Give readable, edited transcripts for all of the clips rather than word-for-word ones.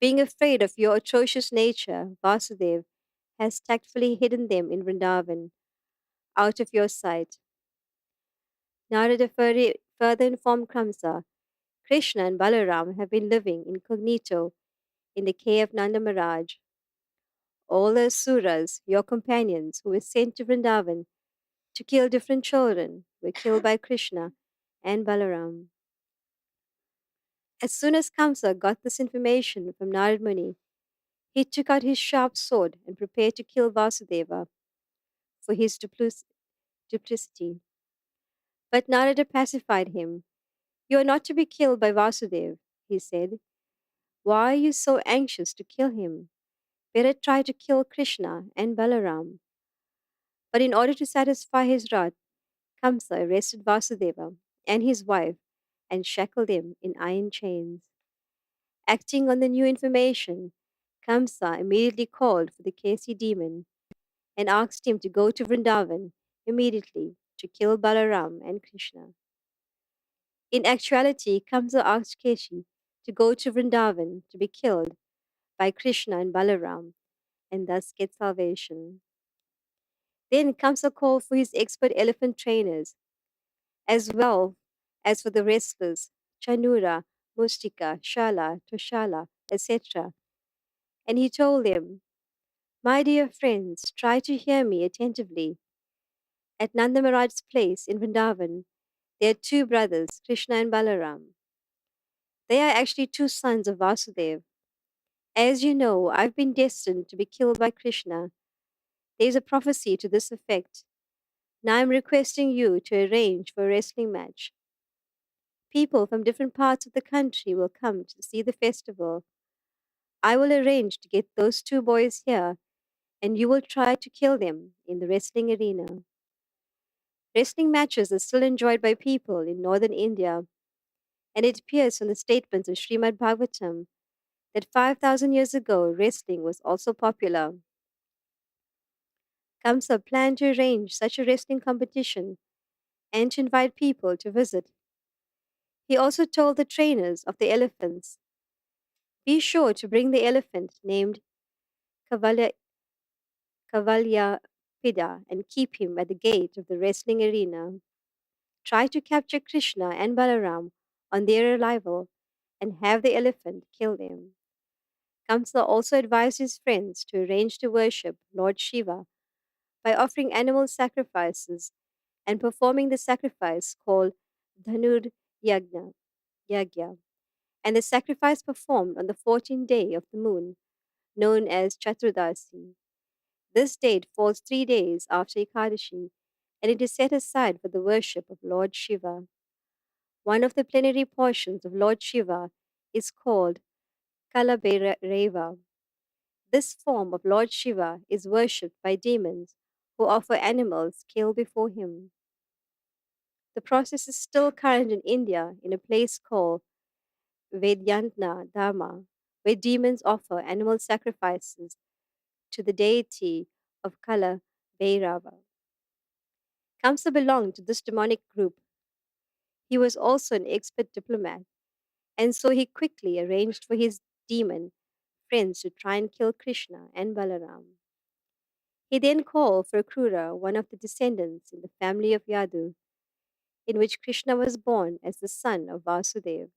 Being afraid of your atrocious nature, Vasudev has tactfully hidden them in Vrindavan, out of your sight. Narada further informed Kamsa, Krishna and Balaram have been living incognito in the cave of Nanda Maharaj. All the Asuras, your companions, who were sent to Vrindavan to kill different children, were killed by Krishna and Balaram. As soon as Kamsa got this information from Narad Muni, he took out his sharp sword and prepared to kill Vasudeva for his duplicity. But Narada pacified him. You are not to be killed by Vasudev, he said. Why are you so anxious to kill him? Better try to kill Krishna and Balaram. But in order to satisfy his wrath, Kamsa arrested Vasudeva and his wife and shackled them in iron chains. Acting on the new information, Kamsa immediately called for the Kesi demon and asked him to go to Vrindavan immediately to kill Balaram and Krishna. In actuality, Kamsa asked Keshi to go to Vrindavan to be killed by Krishna and Balaram and thus get salvation. Then Kamsa called for his expert elephant trainers as well as for the wrestlers Chanura, Mustika, Shala, Toshala, etc. And he told them, My dear friends, try to hear me attentively. At Nanda Maharaj's place in Vrindavan, there are two brothers, Krishna and Balaram. They are actually two sons of Vasudev. As you know, I've been destined to be killed by Krishna. There is a prophecy to this effect. Now I'm requesting you to arrange for a wrestling match. People from different parts of the country will come to see the festival. I will arrange to get those two boys here, and you will try to kill them in the wrestling arena. Wrestling matches are still enjoyed by people in northern India, and it appears from the statements of Srimad Bhagavatam that 5,000 years ago wrestling was also popular. Kamsa planned to arrange such a wrestling competition and to invite people to visit. He also told the trainers of the elephants, Be sure to bring the elephant named Kavalya, Kavalyapida and keep him at the gate of the wrestling arena. Try to capture Krishna and Balaram on their arrival and have the elephant kill them. Kamsa also advised his friends to arrange to worship Lord Shiva by offering animal sacrifices and performing the sacrifice called Dhanur Yagya, and the sacrifice performed on the 14th day of the moon, known as Chaturdasi. This date falls 3 days after Ekadashi, and it is set aside for the worship of Lord Shiva. One of the plenary portions of Lord Shiva is called Kalabhairava. This form of Lord Shiva is worshipped by demons who offer animals killed before him. The process is still current in India in a place called Vedyantna Dharma, where demons offer animal sacrifices to the deity of Kala Bhairava. Kamsa belonged to this demonic group. He was also an expert diplomat, and so he quickly arranged for his demon friends to try and kill Krishna and Balaram. He then called for Akrūra, one of the descendants in the family of Yadu, in which Krishna was born as the son of Vasudev.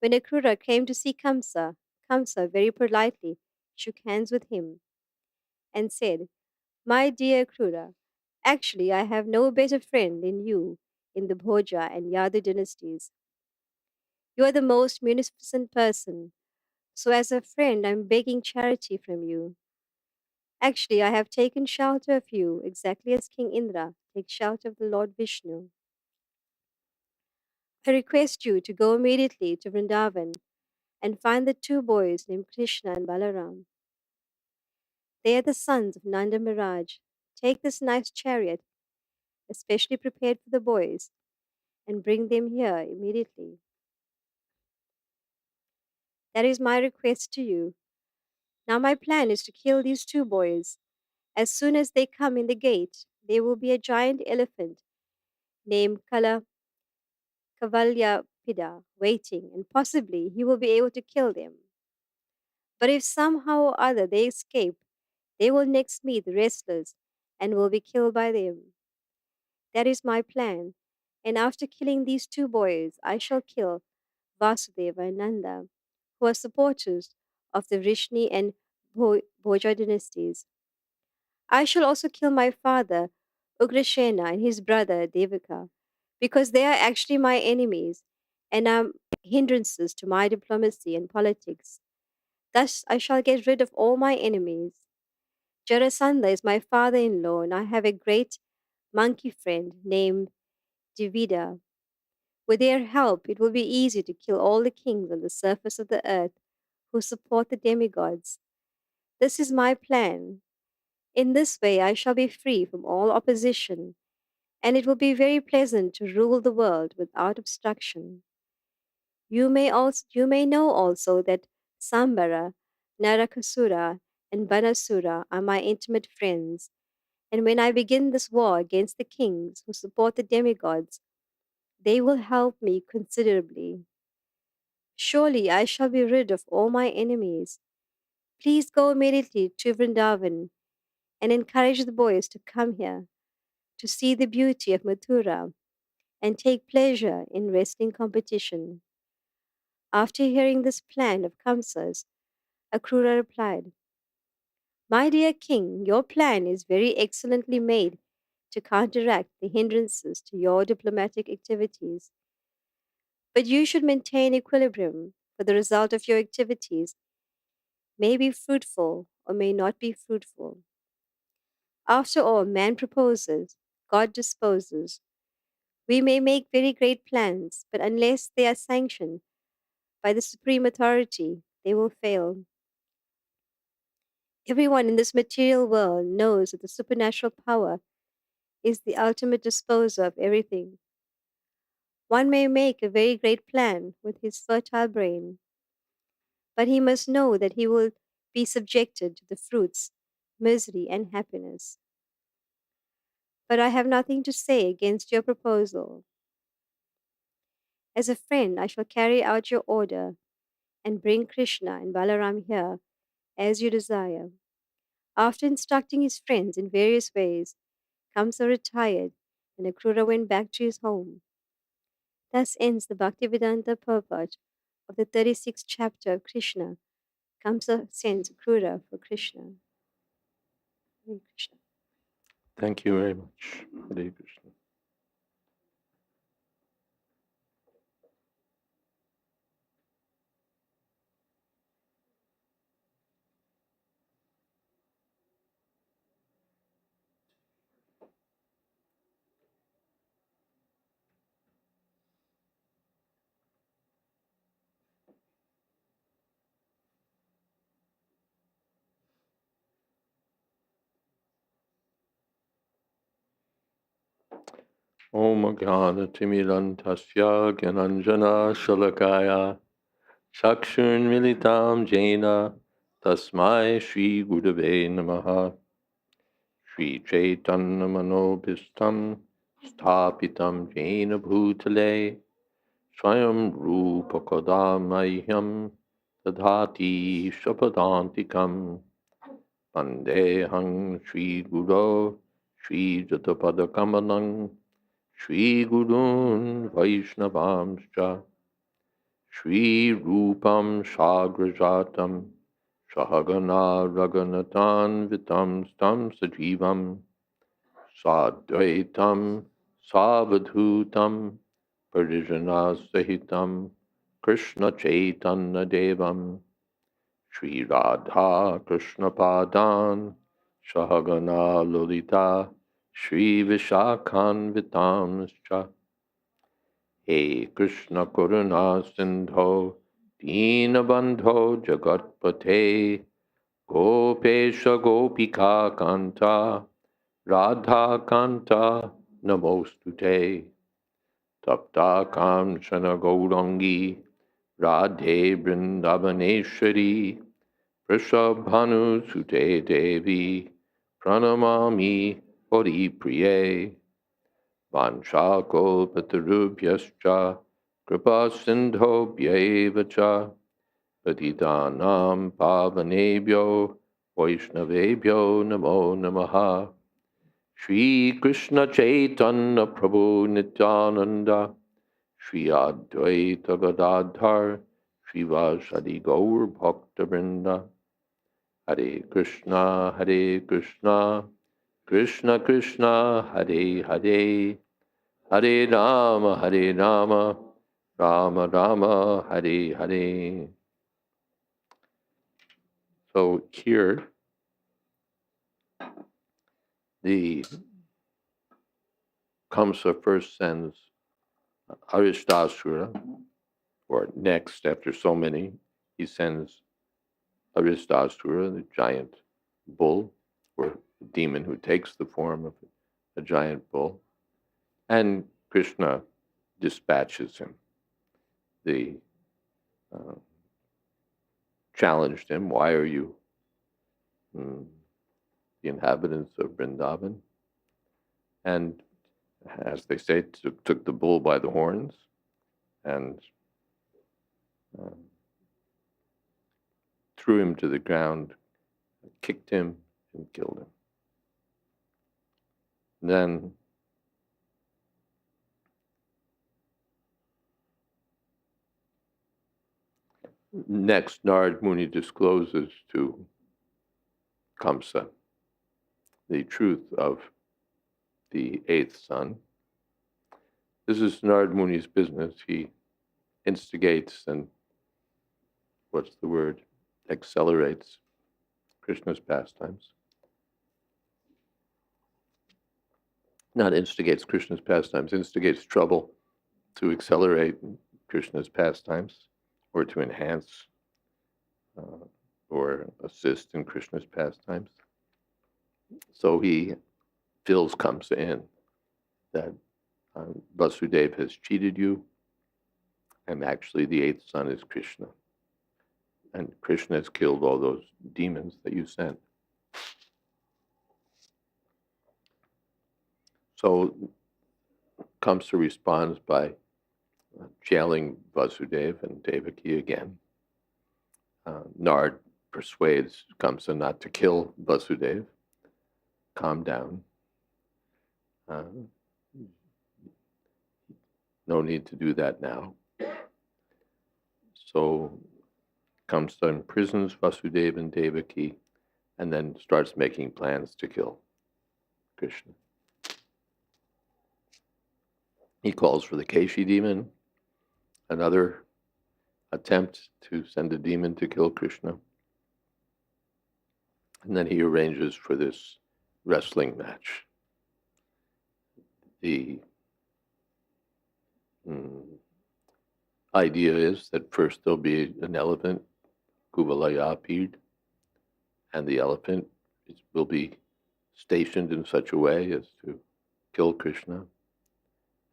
When Akrūra came to see Kamsa, Kamsa very politely shook hands with him and said, My dear Akrūra, actually I have no better friend than you in the Bhoja and Yadu dynasties. You are the most munificent person, so as a friend I'm begging charity from you. Actually, I have taken shelter of you exactly as King Indra takes shelter of the Lord Vishnu. I request you to go immediately to Vrindavan and find the two boys named Krishna and Balaram. They are the sons of Nanda Maharaj. Take this nice chariot, especially prepared for the boys, and bring them here immediately. That is my request to you. Now, my plan is to kill these two boys. As soon as they come in the gate, there will be a giant elephant named Kavalyapida waiting, and possibly he will be able to kill them. But if somehow or other they escape, they will next meet the wrestlers and will be killed by them. That is my plan. And after killing these two boys, I shall kill Vasudeva and Nanda, who are supporters of the Vrishni and Bhoja dynasties. I shall also kill my father, Ugrasena, and his brother, Devaka, because they are actually my enemies and are hindrances to my diplomacy and politics. Thus, I shall get rid of all my enemies. Jarasandha is my father in law, and I have a great monkey friend named Divida. With their help, it will be easy to kill all the kings on the surface of the earth who support the demigods. This is my plan. In this way, I shall be free from all opposition, and it will be very pleasant to rule the world without obstruction. You may know also that Sambara, Narakasura, and Banasura are my intimate friends, and when I begin this war against the kings who support the demigods, they will help me considerably. Surely I shall be rid of all my enemies. Please go immediately to Vrindavan and encourage the boys to come here to see the beauty of Mathura and take pleasure in wrestling competition. After hearing this plan of Kamsa's, Akrūra replied, My dear king, your plan is very excellently made to counteract the hindrances to your diplomatic activities. But you should maintain equilibrium, for the result of your activities may be fruitful or may not be fruitful. After all, man proposes, God disposes. We may make very great plans, but unless they are sanctioned by the supreme authority, they will fail. Everyone in this material world knows that the supernatural power is the ultimate disposer of everything. One may make a very great plan with his fertile brain, but he must know that he will be subjected to the fruits, misery, and happiness. But I have nothing to say against your proposal. As a friend, I shall carry out your order and bring Krishna and Balaram here as you desire. After instructing his friends in various ways, Kamsa retired and Akrūra went back to his home. Thus ends the Bhaktivedanta purport of the 36th chapter of Krishna. Kamsa sends Akrūra for Krishna. Hare Krishna. Thank you very much, Hare Krishna. Om Gnana Timirantasya Gyananjana Shalakaya Chakshun Militam Jaina Tasmai Shri Gurave Namaha Shri Chaitanya Manobhistam Sthapitam Jaina Bhutale Swayam Rupa Kadamahyam Tadhati Shapadantikam Vandehang Shri Guru Shri Jatapadakamanang Shri Gurun Vaishnavamscha Shri Rupam Shagrajatam Sahagana Raganatan Vitam Stam Sajivam Sadvaitam Savadhutam Parijana Sahitam Krishna Chaitanya Devam Shri Radha Krishna Padan Sahagana Lolita Shri Vishakhan Vitamscha He Krishna Karuna Sindho Deenabandho Jagatpate Gopesha Gopika Kanta Radha Kanta Namostute Tapta Kamshana Gaurangi Radhe Vrindavaneshwari Vrishabhanu Sute Devi Pranamami Hari Priye Vanchakolpatarubhyascha Kripa Sindhobhyeva cha Patitanam Pavanebhyo Vaishnavebhyo Namo Namaha. Shri Krishna Chaitanya Prabhu Nityananda, Shri Advaita Gadadhar, Srivasadi Gaur Bhakta Vrinda, Hare Krishna, Hare Krishna, Krishna Krishna, Hare Hare, Hare Rama, Hare Rama, Rama Rama, Hare Hare. So here, the Kaṁsa first sends Aristasura, or next, after so many, he sends Aristasura, the giant bull, or demon who takes the form of a giant bull, and Krishna dispatches him. They uh, challenged him, why are you the inhabitants of Vrindavan? And as they say, took the bull by the horns and uh, threw him to the ground, kicked him, and killed him. Then next, Narad Muni discloses to Kaṁsa the truth of the eighth son. This is Narad Muni's business. He instigates and, accelerates Krishna's pastimes. Not instigates Krishna's pastimes, instigates trouble to accelerate Krishna's pastimes or to enhance or assist in Krishna's pastimes. So he fills Kaṁsa in that Vasudeva has cheated you, and actually the eighth son is Krishna. And Krishna has killed all those demons that you sent. So Kaṁsa responds by jailing Vasudeva and Devaki again. Narad persuades Kaṁsa not to kill Vasudeva. Calm down. No need to do that now. So Kaṁsa imprisons Vasudeva and Devaki and then starts making plans to kill Krishna. He calls for the Keshi demon, another attempt to send a demon to kill Krishna. And then he arranges for this wrestling match. The idea is that first there'll be an elephant, Kuvalayapid, and the elephant will be stationed in such a way as to kill Krishna.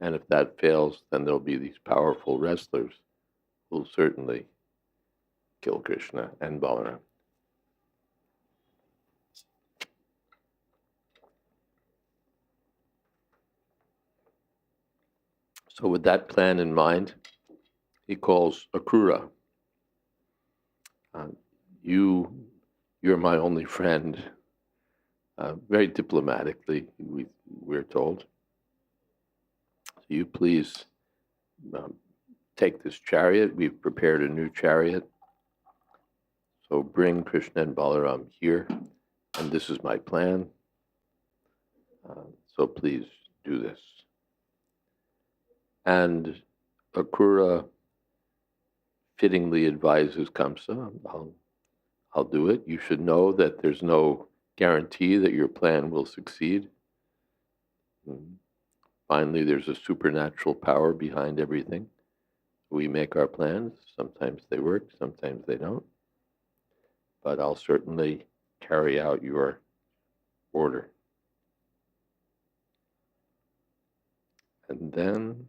And if that fails, then there'll be these powerful wrestlers who will certainly kill Krishna and Balaram. So with that plan in mind, he calls Akrūra. You're my only friend. Very diplomatically, we're told. So you please take this chariot. We've prepared a new chariot. So bring Krishna and Balaram here, and this is my plan. So please do this. And Akrūra fittingly advises Kaṁsa, I'll do it. You should know that there's no guarantee that your plan will succeed. Finally, there's a supernatural power behind everything. We make our plans. Sometimes they work, sometimes they don't. But I'll certainly carry out your order. And then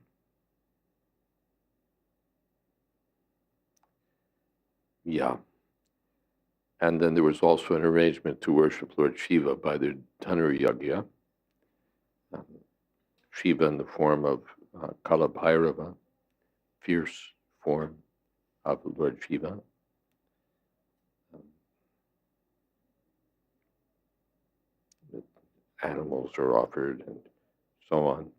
and then there was also an arrangement to worship Lord Shiva by the Dhanur-yagya. Shiva in the form of Kalabhairava, fierce form of Lord Shiva, animals are offered, and so on.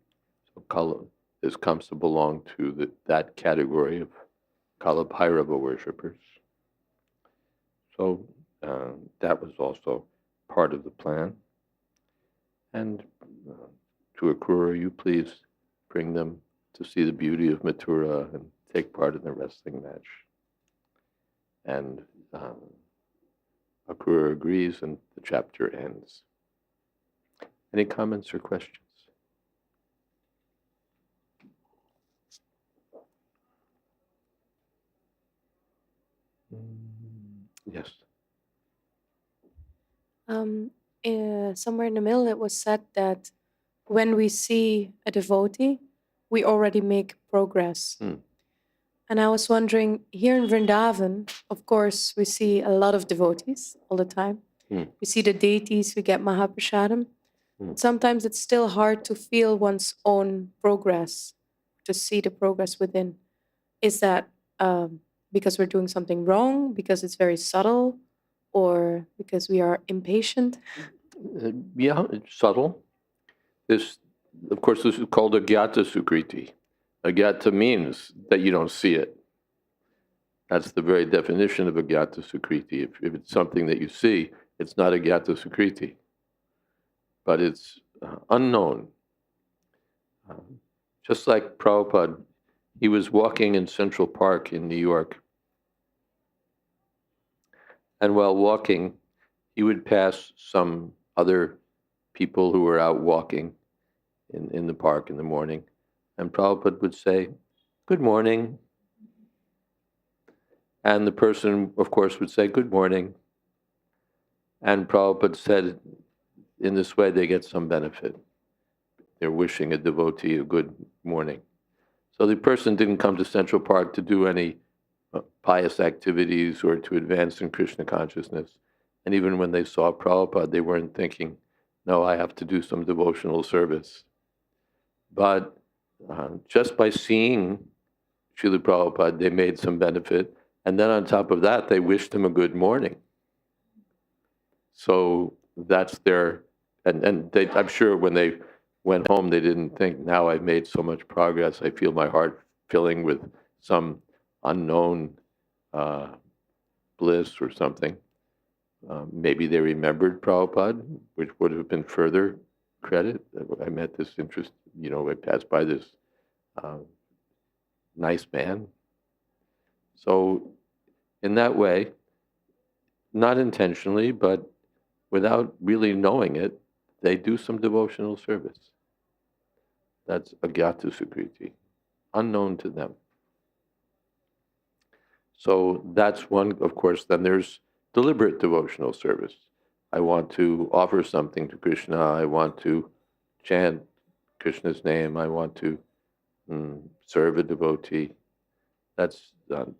So this Kaṁsa belonged to that category of Kalabhairava worshippers. So that was also part of the plan. And to Akrūra, you please bring them to see the beauty of Mathura and take part in the wrestling match. And Akrūra agrees, and the chapter ends. Any comments or questions? Yes. Somewhere in the middle, it was said that when we see a devotee, we already make progress. And I was wondering, here in Vrindavan, of course, we see a lot of devotees all the time. We see the deities, we get Mahaprasadam. But sometimes it's still hard to feel one's own progress, to see the progress within. Is that because we're doing something wrong, because it's very subtle, or because we are impatient? Yeah, it's subtle. Of course, this is called agyata sukriti. Agyata means that you don't see it. That's the very definition of agyata sukriti. If it's something that you see, it's not agyata sukriti, but it's unknown. Just like Prabhupada, he was walking in Central Park in New York, and while walking, he would pass some other people who were out walking in the park in the morning, and Prabhupada would say, "Good morning." And the person, of course, would say, "Good morning." And Prabhupada said, in this way, they get some benefit. They're wishing a devotee a good morning. So the person didn't come to Central Park to do any pious activities or to advance in Krishna consciousness. And even when they saw Prabhupada, they weren't thinking, no, I have to do some devotional service. But just by seeing Srila Prabhupada, they made some benefit. And then on top of that, they wished him a good morning. So that's and they, I'm sure when they went home, they didn't think, now I've made so much progress, I feel my heart filling with some unknown bliss or something. Maybe they remembered Prabhupada, which would have been further credit. I met this I passed by this nice man. So in that way, not intentionally, but without really knowing it, they do some devotional service. That's agyata sukriti, unknown to them. So that's one, of course. Then there's deliberate devotional service. I want to offer something to Krishna. I want to chant Krishna's name. I want to serve a devotee. That's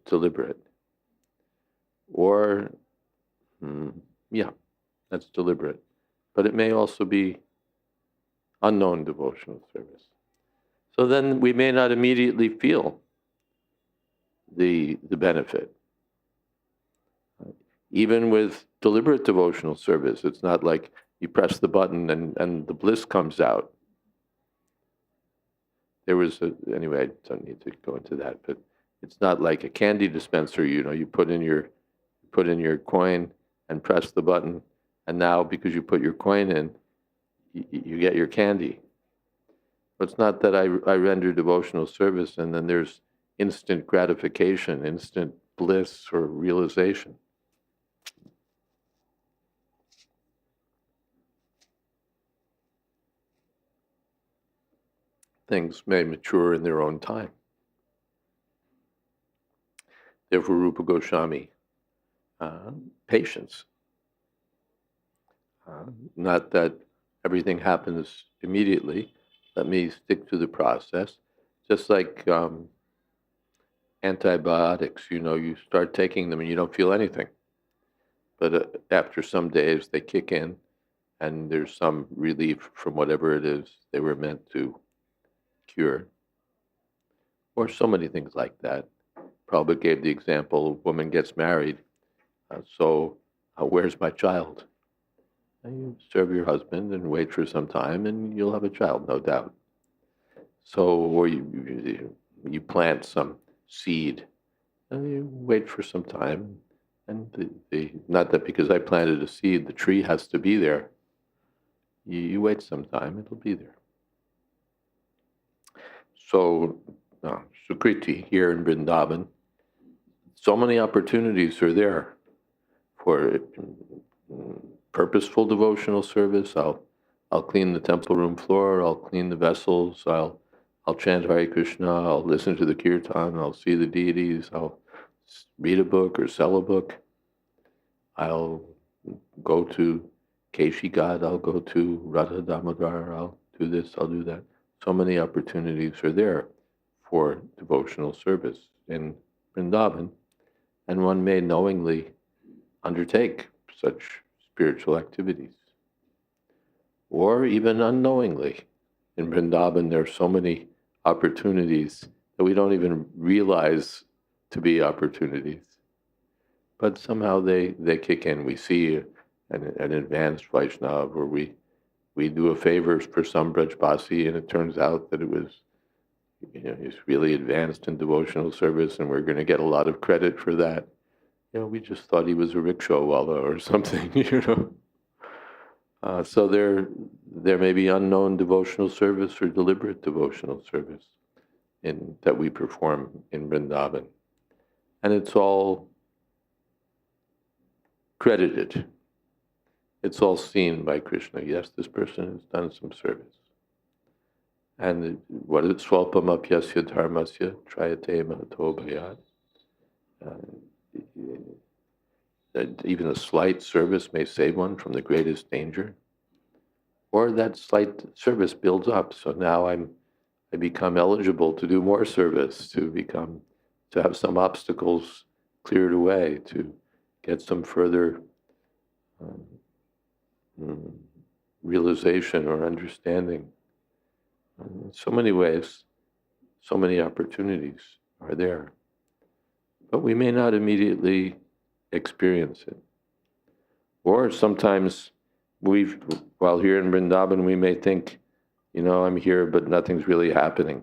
deliberate. Or, that's deliberate. But it may also be unknown devotional service. So then we may not immediately feel the benefit. Even with deliberate devotional service, it's not like you press the button and the bliss comes out. Anyway, I don't need to go into that, but it's not like a candy dispenser. You put in your coin and press the button, and now because you put your coin in, you get your candy. But it's not that I render devotional service and then there's instant gratification, instant bliss or realization. Things may mature in their own time. Therefore, Rupa Goswami, patience. Not that everything happens immediately. Let me stick to the process. Just like antibiotics, you start taking them and you don't feel anything. But after some days, they kick in and there's some relief from whatever it is they were meant to cure. Or so many things like that. Prabhupada gave the example, a woman gets married, so where's my child? And you serve your husband and wait for some time, and you'll have a child, no doubt. So, or you plant some seed, and you wait for some time, and not that because I planted a seed, the tree has to be there. You wait some time, it'll be there. So, Sukriti here in Vrindavan, so many opportunities are there for purposeful devotional service. I'll clean the temple room floor. I'll clean the vessels. I'll chant Hare Krishna. I'll listen to the kirtan. I'll see the deities. I'll read a book or sell a book. I'll go to Keshi God. I'll go to Radha Damodar. I'll do this. I'll do that. So many opportunities are there for devotional service in Vrindavan, and one may knowingly undertake such spiritual activities. Or even unknowingly. In Vrindavan, there are so many opportunities that we don't even realize to be opportunities. But somehow they kick in. We see an advanced Vaishnava, or we do a favor for some Brajbasi, and it turns out that it was, he's really advanced in devotional service, and we're going to get a lot of credit for that. We just thought he was a rickshawwala or something, So there may be unknown devotional service or deliberate devotional service that we perform in Vrindavan. And it's all credited. It's all seen by Krishna. Yes, this person has done some service. And what is swalpam apyasya dharmasya trayate mahato bhayat. Even a slight service may save one from the greatest danger. Or that slight service builds up. So now I become eligible to do more service, to have some obstacles cleared away, to get some further realization or understanding. In so many ways, so many opportunities are there. But we may not immediately experience it. Or sometimes while here in Vrindavan, we may think, I'm here, but nothing's really happening.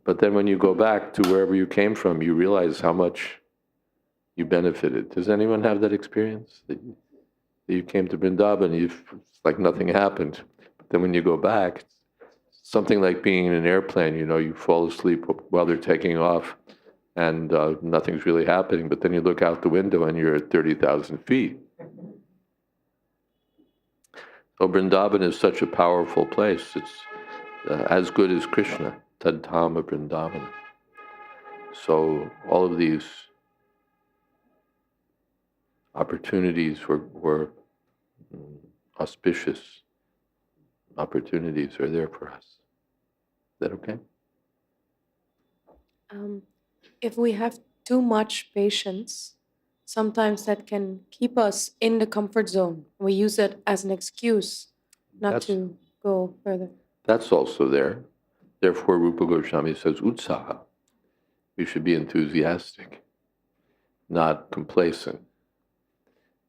But then when you go back to wherever you came from, you realize how much you benefited. Does anyone have that experience? That you came to Vrindavan, it's like nothing happened. But then when you go back, it's something like being in an airplane, you fall asleep while they're taking off, and nothing's really happening. But then you look out the window and you're at 30,000 feet. So Vrindavan is such a powerful place. It's as good as Kṛṣṇa, Tad Dhama Vrindavan. So all of these opportunities were auspicious opportunities are there for us. Is that okay? If we have too much patience, sometimes that can keep us in the comfort zone. We use it as an excuse not to go further. That's also there. Therefore, Rupa Goswami says, utsaha. We should be enthusiastic, not complacent.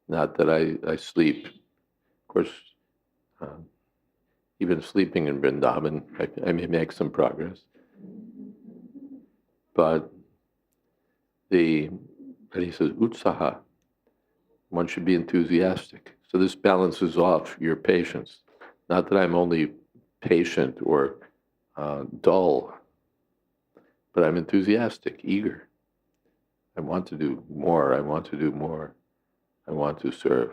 Not that I sleep. Of course, even sleeping in Vrindavan, I may make some progress. But he says, utsaha, one should be enthusiastic. So this balances off your patience. Not that I'm only patient or dull, but I'm enthusiastic, eager. I want to do more, I want to do more, I want to serve.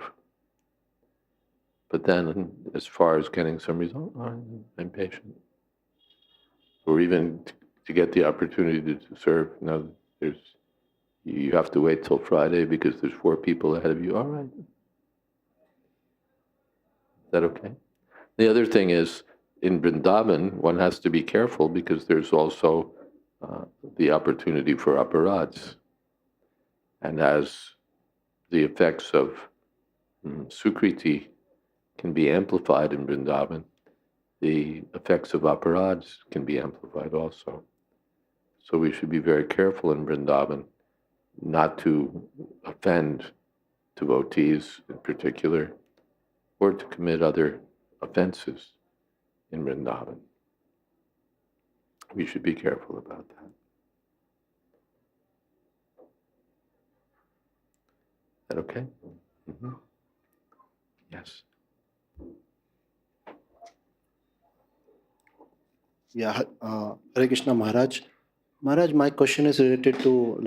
But then, as far as getting some result, I'm patient. Or even to get the opportunity to serve, you have to wait till Friday because there's 4 people ahead of you. All right. Is that okay? The other thing is, in Vrindavan, one has to be careful because there's also the opportunity for aparads. And as the effects of Sukriti can be amplified in Vrindavan, the effects of aparads can be amplified also. So we should be very careful in Vrindavan not to offend devotees in particular, or to commit other offenses in Vrindavan. We should be careful about that. Is that okay? Mm-hmm. Yes. Yeah, Hare Krishna Maharaj. Maharaj, my question is related to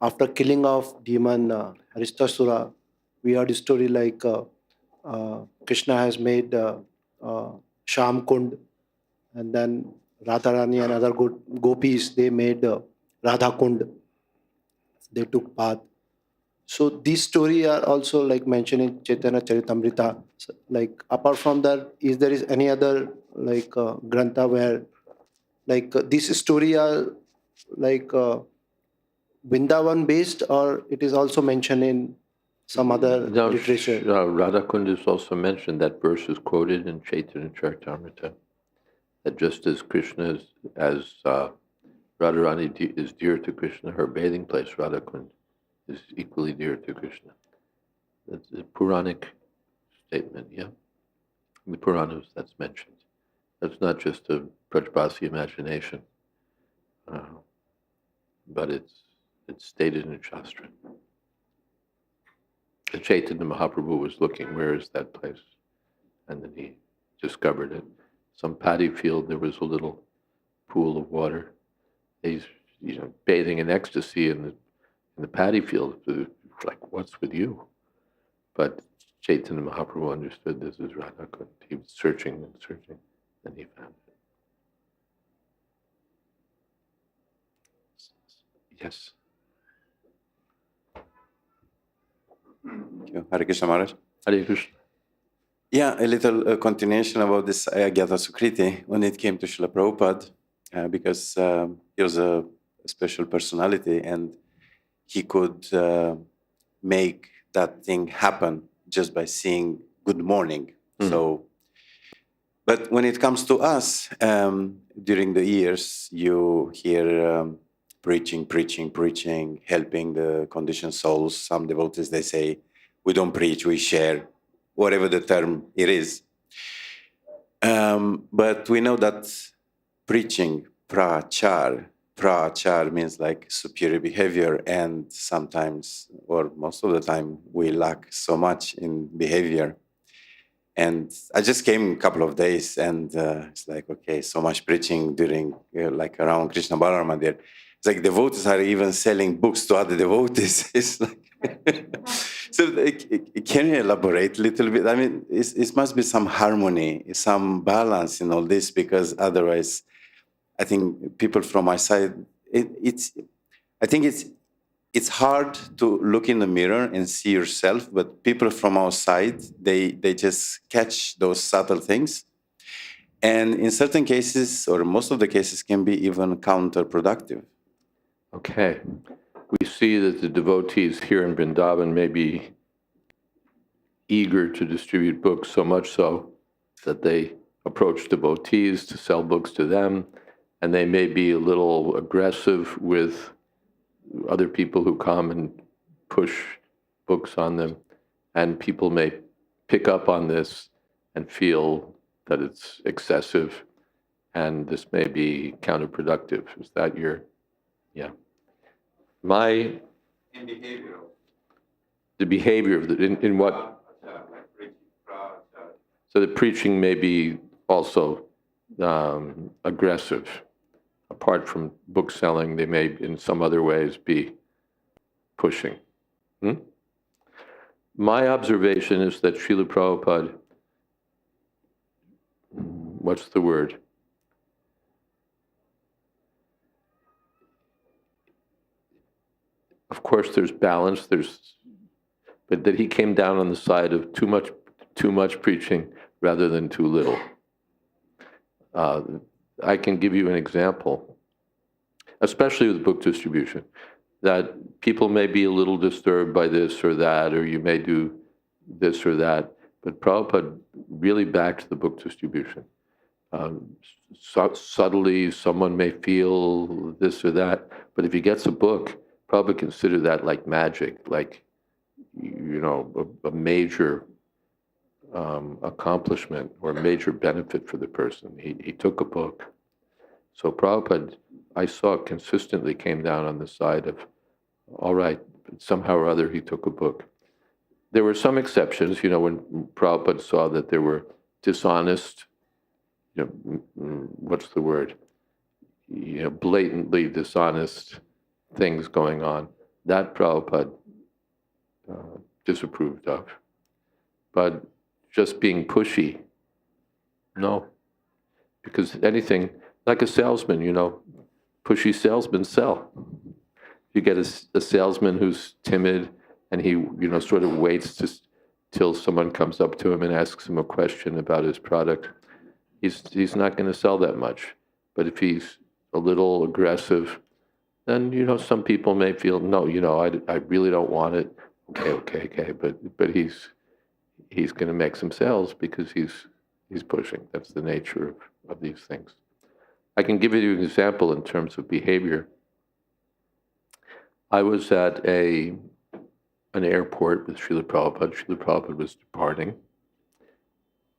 after killing of demon Aristasura, we heard a story Krishna has made Sham Kund, and then Radharani and other gopis, they made Radha Kund. They took bath. So these story are also like mentioned in Chaitanya Charitamrita. So, like apart from that, is there is any other grantha where this story are like Vrindavan based, or it is also mentioned in some other No, literature? Radhakund is also mentioned. That verse is quoted in Chaitanya Charitamrita. That just as Krishna as Radharani is dear to Krishna, her bathing place, Radhakund, is equally dear to Krishna. That's a Puranic statement, yeah. In the Puranas, that's mentioned. That's not just a Brajbasi imagination, but it's stated in Shastra. The Chaitanya Mahaprabhu was looking, where is that place? And then he discovered it. Some paddy field, there was a little pool of water. He's, bathing in ecstasy in the paddy field. Like, what's with you? But Chaitanya Mahaprabhu understood this is Radhakund. He was searching and searching, and he found it. Yes. Thank you. Hare Krishna Maharaj. Hare Krishna. Yeah, a little continuation about this Agyata Sukriti when it came to Srila Prabhupada, because he was a special personality and he could make that thing happen just by saying good morning. So, but when it comes to us, during the years, you hear preaching, helping the conditioned souls. Some devotees, they say, we don't preach, we share, whatever the term it is. But we know that preaching, prachar means like superior behavior, and sometimes, or most of the time, we lack so much in behavior. And I just came a couple of days, and it's like, okay, so much preaching during, like around Krishna Balarama there. It's like devotees are even selling books to other devotees. It's like, so can you elaborate a little bit? I mean, it must be some harmony, some balance in all this, because otherwise, I think people from my side, I think it's hard to look in the mirror and see yourself, but people from our side, they just catch those subtle things. And in certain cases, or most of the cases, can be even counterproductive. Okay. We see that the devotees here in Vrindavan may be eager to distribute books, so much so that they approach devotees to sell books to them, and they may be a little aggressive with other people who come and push books on them, and people may pick up on this and feel that it's excessive, and this may be counterproductive. Is that your, yeah? In behavioral. The behavior of in what? So the preaching may be also aggressive. Apart from book selling, they may in some other ways be pushing. My observation is that Srila Prabhupada, what's the word? Of course, there's balance. But that he came down on the side of too much preaching rather than too little. I can give you an example, especially with book distribution, that people may be a little disturbed by this or that, or you may do this or that, but Prabhupada really backed the book distribution. Subtly, someone may feel this or that, but if he gets a book, Prabhupada consider that like magic, like, a major accomplishment or major benefit for the person. He took a book. So Prabhupada, I saw, consistently came down on the side of, all right, somehow or other he took a book. There were some exceptions, when Prabhupada saw that there were dishonest, what's the word? Blatantly dishonest things going on. That Prabhupada disapproved of. But just being pushy, no. Because anything, like a salesman, pushy salesmen sell. You get a salesman who's timid and he, sort of waits till someone comes up to him and asks him a question about his product. He's not going to sell that much. But if he's a little aggressive, then, some people may feel, no, I really don't want it. Okay. But he's going to make some sales because he's pushing. That's the nature of these things. I can give you an example in terms of behavior. I was at an airport with Srila Prabhupada. Srila Prabhupada was departing.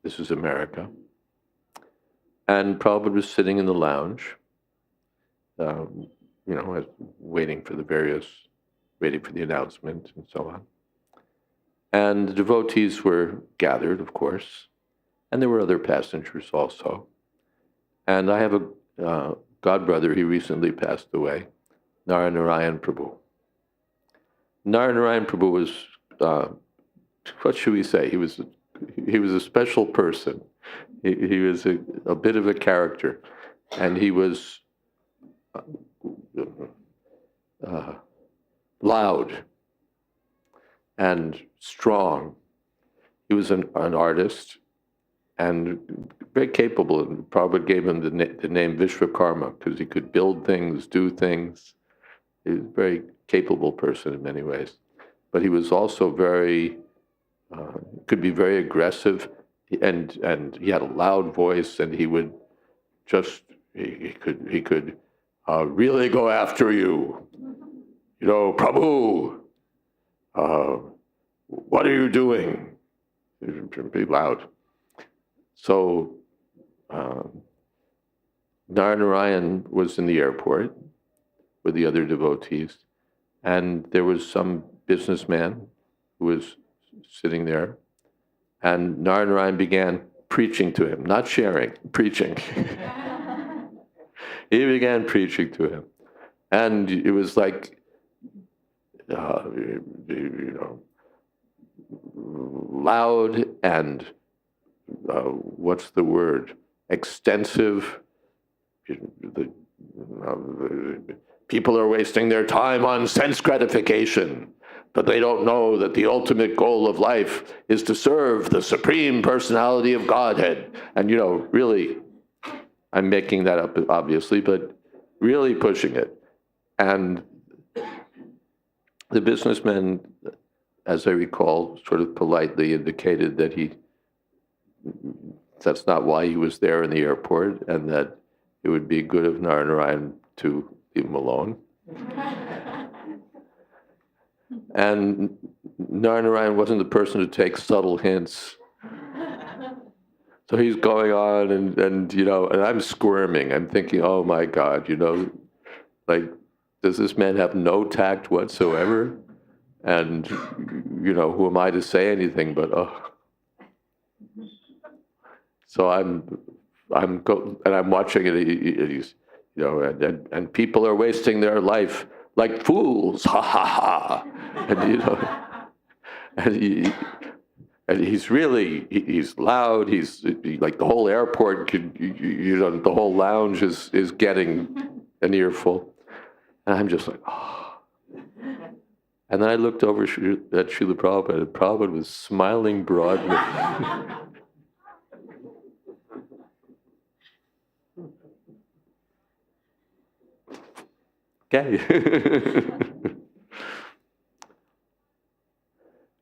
This is America. And Prabhupada was sitting in the lounge, waiting for the announcement and so on. And the devotees were gathered, of course, and there were other passengers also. And I have a godbrother, he recently passed away, Narayan Prabhu. Narayan Prabhu was, what should we say? He was a special person. He was a bit of a character, and he was loud and strong. He was an artist and very capable. And Prabhupada gave him the name Vishwakarma because he could build things, do things. He was a very capable person in many ways. But he was also could be very aggressive, and he had a loud voice, and he would he could really go after you. Prabhu, what are you doing? Pretty loud. So Narayan was in the airport with the other devotees, and there was some businessman who was sitting there, and Narayan began preaching to him, not sharing, preaching. He began preaching to him, and it was like, loud and what's the word? Extensive. People are wasting their time on sense gratification, but they don't know that the ultimate goal of life is to serve the Supreme Personality of Godhead. And, really, I'm making that up, obviously, but really pushing it. And the businessman, as I recall, sort of politely indicated that that's not why he was there in the airport, and that it would be good of Narayan to leave him alone. And Narayan wasn't the person to take subtle hints. So he's going on, and I'm squirming. I'm thinking, oh my God, like, does this man have no tact whatsoever? And, who am I to say anything but, oh. So I'm watching it. He's, and people are wasting their life like fools, ha ha ha. And he's loud. He's like, the whole airport the whole lounge is getting an earful. And I'm just like, oh. And then I looked over at Srila Prabhupada, and Prabhupada was smiling broadly. Okay.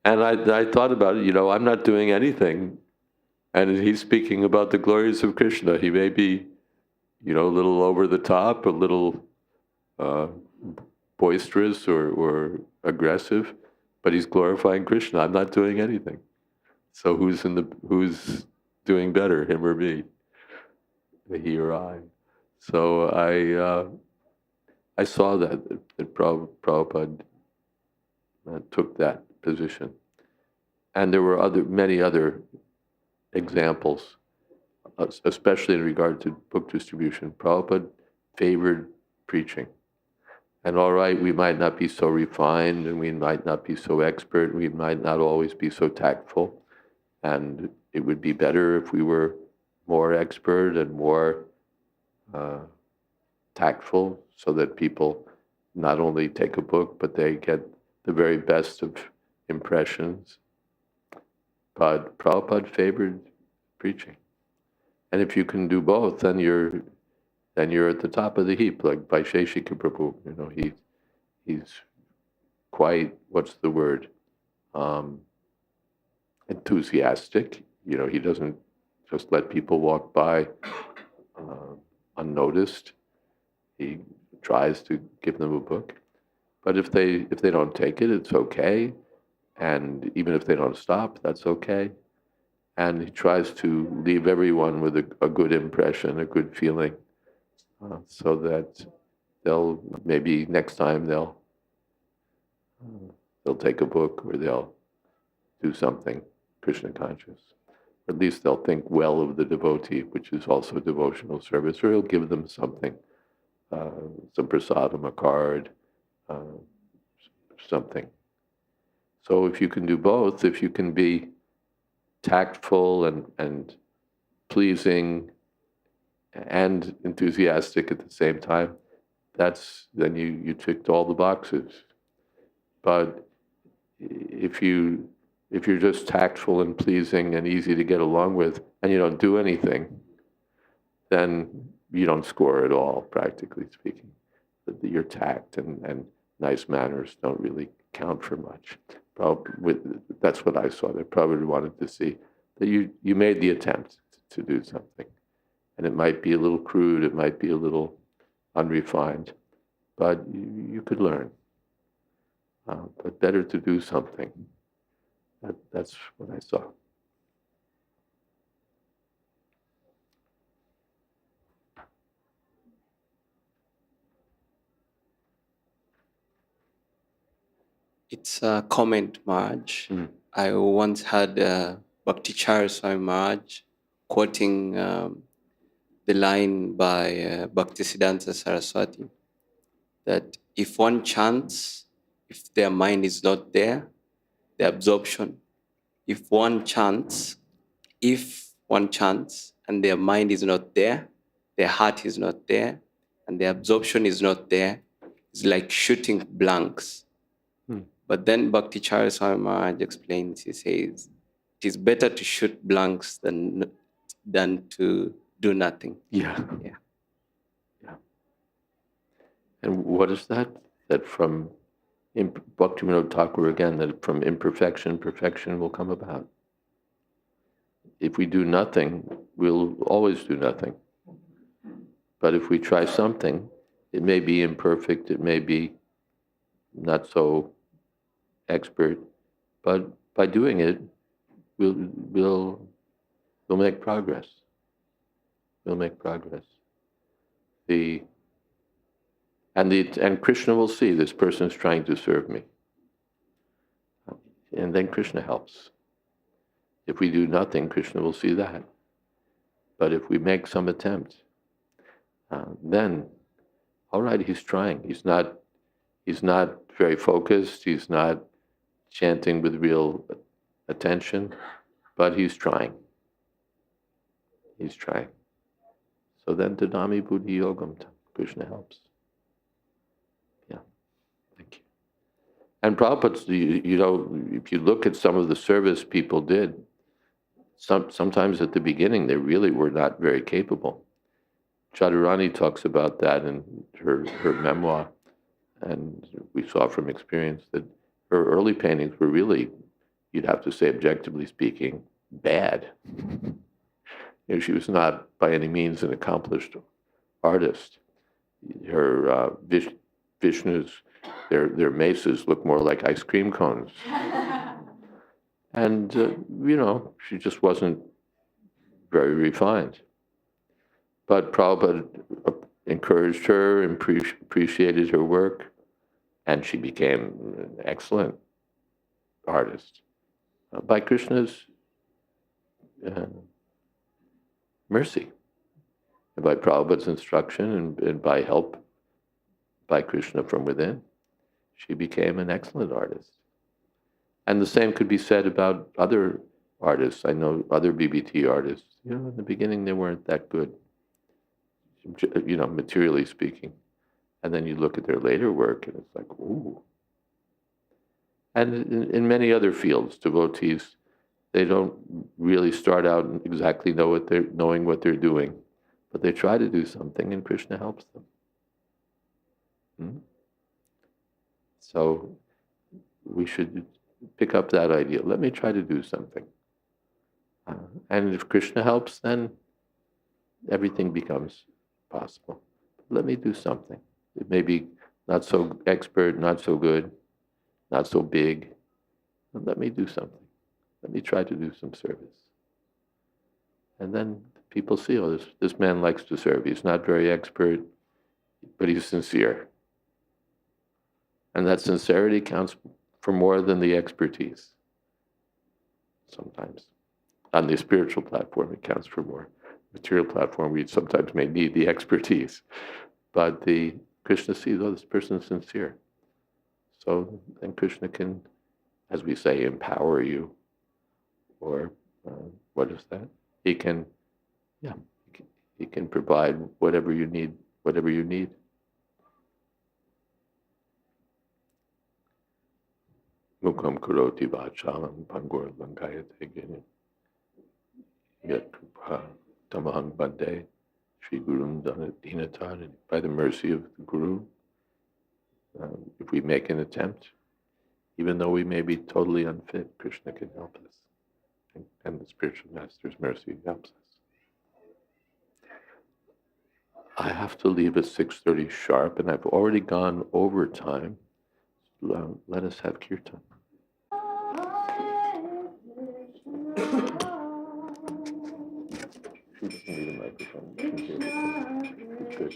And I thought about it, I'm not doing anything. And he's speaking about the glories of Kṛṣṇa. He may be, a little over the top, a little boisterous or aggressive, but he's glorifying Kṛṣṇa. I'm not doing anything. So who's doing better, him or me? He or I? So I saw that Prabhupada took that position, and there were many other examples, especially in regard to book distribution. Prabhupada favored preaching. And all right, we might not be so refined, and we might not be so expert, we might not always be so tactful, and it would be better if we were more expert and more tactful, so that people not only take a book, but they get the very best of impressions. But Prabhupada favored preaching. And if you can do both, then you're at the top of the heap, like Vaisheshika Prabhu. He's quite, what's the word? Enthusiastic. He doesn't just let people walk by unnoticed. He tries to give them a book. But if they don't take it, it's okay. And even if they don't stop, that's okay. And he tries to leave everyone with a good impression, a good feeling, so that maybe next time they'll take a book, or they'll do something Krishna conscious. At least they'll think well of the devotee, which is also devotional service, or he'll give them something, some prasadam, a card, something. So if you can do both, if you can be tactful and pleasing and enthusiastic at the same time, then you ticked all the boxes. But if you're just tactful and pleasing and easy to get along with, and you don't do anything, then you don't score at all, practically speaking. Your tact and nice manners don't really count for much. That's what I saw. They probably wanted to see that you made the attempt to do something. And it might be a little crude, it might be a little unrefined, but you could learn. But better to do something. That's what I saw. It's a comment, Maharaj. I once had Bhakti-Chara Swami Maharaj quoting the line by Bhaktisiddhanta Saraswati, that if one chants, if their mind is not there, the absorption. If one chants and their mind is not there, their heart is not there, and the absorption is not there, it's like shooting blanks. But then Bhakti-Chara Swami Maharaj explains, he says, it is better to shoot blanks than to do nothing. Yeah. And what is that? That from Bhaktivinoda Thakur again, that from imperfection, perfection will come about. If we do nothing, we'll always do nothing. But if we try something, it may be imperfect, it may be not so expert, but by doing it, we'll make progress. We'll make progress. And Kṛṣṇa will see this person's trying to serve me, and then Kṛṣṇa helps. If we do nothing, Kṛṣṇa will see that. But if we make some attempt, then, all right, he's trying. He's not very focused. He's not chanting with real attention, but he's trying. He's trying. So then, Tadami Buddhi Yogam, Kṛṣṇa helps. Yeah, thank you. And Prabhupada's, if you look at some of the service people did, sometimes at the beginning they really were not very capable. Chaturani talks about that in her memoir, and we saw from experience that her early paintings were really, you'd have to say objectively speaking, bad. She was not by any means an accomplished artist. Her Vishnus, their maces look more like ice cream cones. And, she just wasn't very refined. But Prabhupada encouraged her and appreciated her work, and she became an excellent artist by Krishna's uh, mercy, and by Prabhupada's instruction, and by help by Krishna from within. She became an excellent artist. And the same could be said about other artists. I know other BBT artists, in the beginning they weren't that good, materially speaking. And then you look at their later work and it's like, ooh. And in many other fields, devotees, they don't really start out and exactly knowing what they're doing, but they try to do something and Krishna helps them. So we should pick up that idea. Let me try to do something. And if Krishna helps, then everything becomes possible. Let me do something. It may be not so expert, not so good, not so big, but let me do something. Let me try to do some service. And then people see, oh, this man likes to serve. He's not very expert, but he's sincere. And that sincerity counts for more than the expertise. Sometimes. On the spiritual platform, it counts for more. Material platform, we sometimes may need the expertise. But the Krishna sees, oh, this person is sincere. So then Krishna can, as we say, empower you. Or what is that? He can provide whatever you need. Mukham karoti vachalam pangur lankayate gini. Yat krupa tamahang bande. Sri Guru Dinatan. By the mercy of the Guru, if we make an attempt, even though we may be totally unfit, Krishna can help us. And the spiritual master's mercy helps us. I have to leave at 6:30 sharp, and I've already gone over time. Let us have kirtan. She doesn't need a microphone. She can hear the good.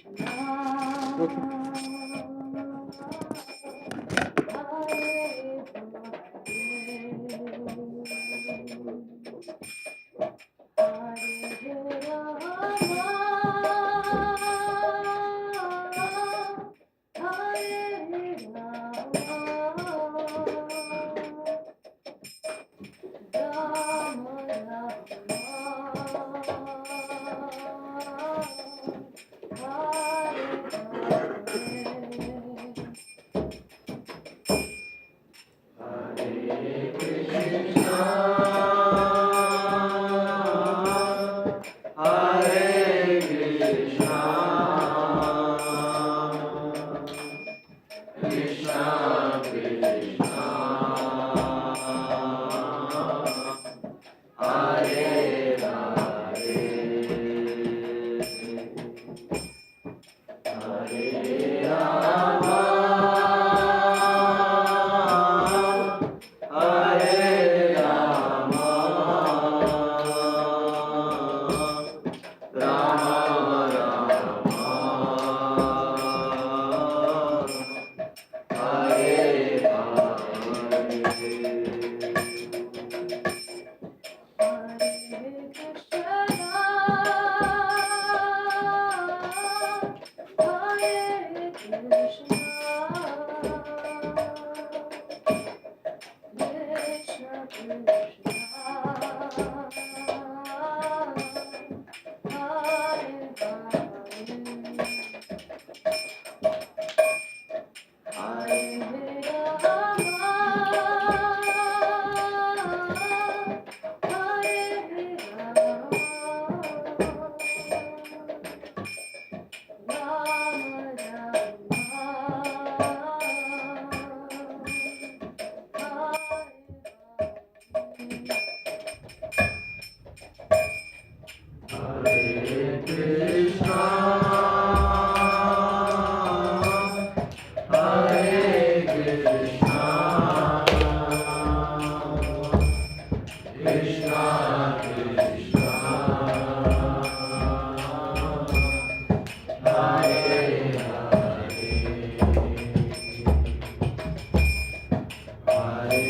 Hare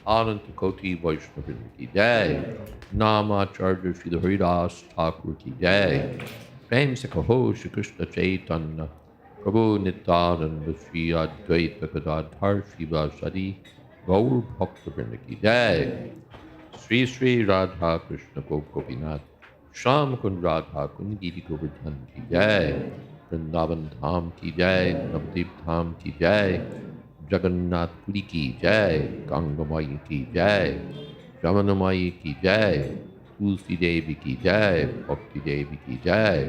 Ananta Koti Vaishnava ki jai. Nama Acharya Srila Haridas Thakur ki jai. Prem se kaho Shri Krishna Chaitanya Prabhu Nityananda Shri Advaita Gadadhar Shiva Sadi Gaur Bhakta Vrinda ki jai. Sri Sri Radha Krishna Gopinath Sham Kund Radha Kund Giri Govardhan ki jai. Vrindavan Dham ki jai. Navdeep Dham ki jai. Jagannath Puri ki jai, Gangamai ki jai, Jamanamai ki jai, Tulsi Devi ki jai, Bhakti Devi ki jai,